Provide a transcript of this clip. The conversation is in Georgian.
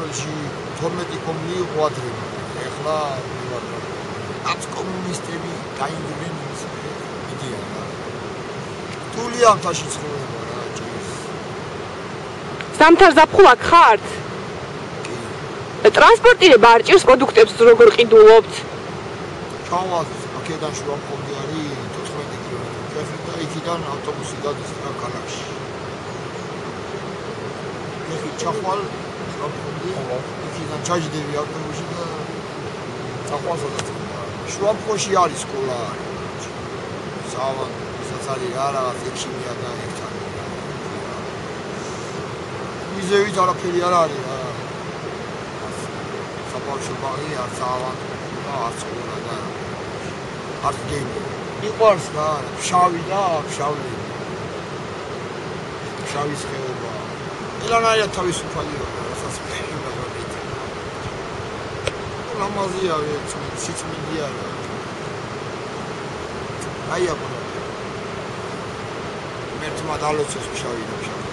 სოფელში 12 კომუნი იყო ადრე. ეხლა აც კომუნისტები დაინგრნენ ის იდეა. თული ამთაში ცხოვრება რა ჭირს. სამთარ ზაფხულაკ ხართ? ტრანსპორტირება არ ჭირს პროდუქტებს როგორ ყიდულობთ? ჩავაზეს, აქედან შუა მყოლი არის 14 კილომეტრი და იქიდან ავტობუსი გადის რა ქალაქში. ეხი ჩახვალ იქიდან ჩაჯდები ავტობუსში და წახვალსადაც შუა მყოლში არის სკოლა. სავან ისაც არის რაღაც 6 და 1 წელი. მიზევით არაფერი არ არის რა. ბავშვი არ წავალ და არ წოლა და არ გემი. მიყვარს რა, შავი და შავი. შავის ხეობა. ელანაირად თავისუფალია, რასაც ფერმა გავით. ლამაზია სიწმინდეა რა. აი აბა. მერტმა დალოცეს შავი და შავი.